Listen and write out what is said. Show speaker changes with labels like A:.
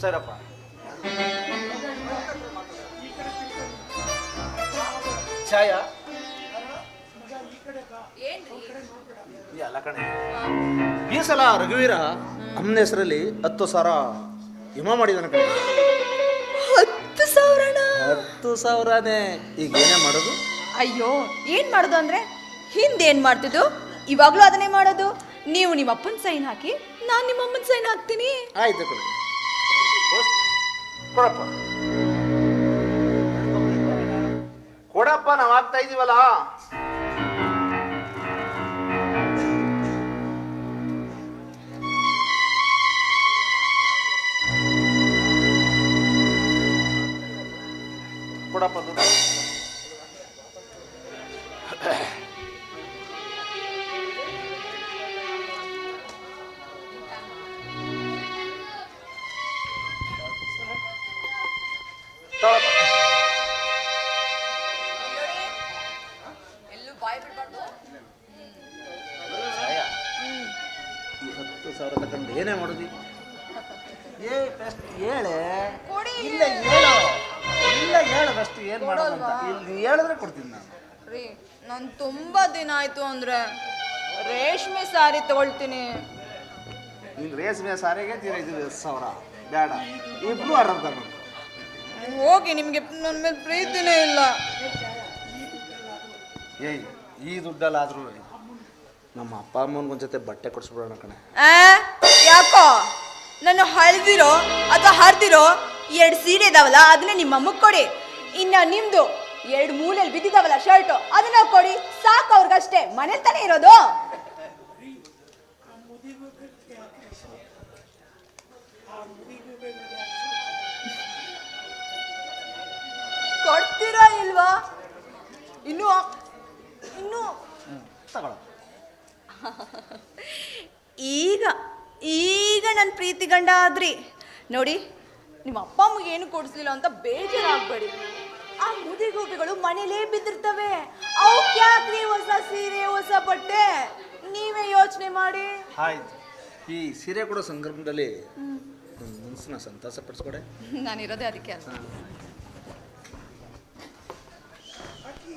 A: ಸರಪ್ಪ. ಛಾಯಾ ಅಲ್ಲ ಕಣೆ, ಈ ಸಲ ರಘುವೀರ ಅಮ್ಮನ ಹೆಸರಲ್ಲಿ 10,000 ಹಿಮ ಮಾಡಿದಾನೆ ಕಣೆ. 10,000ನೇ. ಈಗ ಏನೇ ಮಾಡೋದು?
B: ಅಯ್ಯೋ, ಏನ್ ಮಾಡೋದು ಅಂದ್ರೆ ಹಿಂದೇನ್ ಮಾಡ್ತಿದ್ದು, ಇವಾಗ್ಲೂ ಅದನ್ನೇ ಮಾಡೋದು. ನೀವು ನಿಮ್ಮ ಅಪ್ಪನ ಸೈನ್ ಹಾಕಿ, ನಾನು ನಿಮ್ಮ ಅಮ್ಮನ ಸೈನ್ ಹಾಕ್ತೀನಿ.
A: ಆಯ್ತು ಕಣೆ, ಕೊಡಪ್ಪ ಕೊಡಪ್ಪ, ನಾವು ಆಗ್ತಾ ಇದೀವಲ್ಲ. ಕೊಡಪ್ಪ ದುಡ್ಡು.
B: ಎಲ್ಲೂ ಬಾಯ್ ಬಿಡ್ಬಾರ್ದು.
A: 10,000 ತಗೊಂಡು ಏನೇ ಮಾಡೋದು? ಹೇಳೆ. ಇಲ್ಲ ಹೇಳು ಫಸ್ಟ್ ಏನ್ ಮಾಡೋದು ಅಂತ. ಇಲ್ಲಿ ಹೇಳಿದ್ರೆ ಕೊಡ್ತೀನಿ ನಾನು.
B: ರೀ, ನಾನು ತುಂಬಾ ದಿನ ಆಯ್ತು ಅಂದ್ರೆ ರೇಷ್ಮೆ ಸಾರಿ ತಗೊಳ್ತೀನಿ.
A: ನೀನು ರೇಷ್ಮೆ ಸಾರಿಗೆ ತೀರ 5,000 ಬೇಡ, ಇಬ್ರು ಆರ್ಡರ್ ತಗೊಂಡು
B: ಹೋಗಿ. ನಿಮ್ಗೆ ನನ್ನ ಮೇಲೆ ಪ್ರೀತಿನೇ ಇಲ್ಲ.
A: ಏಯ್, ಈ ದುಡ್ಡಲ್ಲಾದ್ರೂ ನಮ್ಮ ಅಪ್ಪ ಅಮ್ಮನಿಗೊಂದು ಜೊತೆ ಬಟ್ಟೆ ಕೊಡಿಸ್ಬಿಡೋಣ ಕಣೆ.
B: ಯಾಕೋ ನನ್ನ ಹಳ್ದಿರೋ ಅಥವಾ ಹರಿದಿರೋ 2 ಸೀರೆ ಇದಾವಲ್ಲ, ಅದನ್ನ ನಿಮ್ಮ ಅಮ್ಮಗ್ ಕೊಡಿ. ಇನ್ನ ನಿಮ್ದು 2 ಮೂಲೆಯಲ್ಲಿ ಬಿದ್ದಿದಾವಲ್ಲ ಶರ್ಟ್, ಅದನ್ನ ಕೊಡಿ. ಸಾಕು ಅವ್ರಿಗಷ್ಟೇ, ಮನೇಲಿ ತಾನೇ ಇರೋದು. ಕೊಡ್ತೀರಾ ಇಲ್ವಾ? ಇನ್ನು
A: ತಗೊಳ.
B: ಈಗ ನನ್ನ ಪ್ರೀತಿ ಗಂಡ ಆದ್ರಿ ನೋಡಿ. ನಿಮ್ಮ ಅಪ್ಪ ಅಮ್ಮಗೆ ಏನು ಕೊಡಿಸ್ಲಿಲ್ಲ ಅಂತ ಬೇಜಾರಾಗಬೇಡಿ. ಆ ಮುದಿಗೂಬಿಗಳು ಮನೇಲೇ ಬಿದ್ದಿರ್ತವೆ. ಅವಕ್ಕೆ ಯಾಕ್ರಿ ಹೊಸ ಸೀರೆ ಹೊಸ ಬಟ್ಟೆ? ನೀವೇ ಯೋಚನೆ ಮಾಡಿ.
A: ಆಯ್ತು, ಈ ಸೀರೆ ಕೊಡೋ ಸಂದರ್ಭದಲ್ಲಿ ನನ್ನ ಮನಸ್ಸನ್ನ ಸಂತೋಷ ಪಡಿಸ್ಕೊಡೆ.
B: ನಾನಿರೋದೇ ಅದಕ್ಕೆ ಅಲ್ಲ.
A: ಹಾಕಿ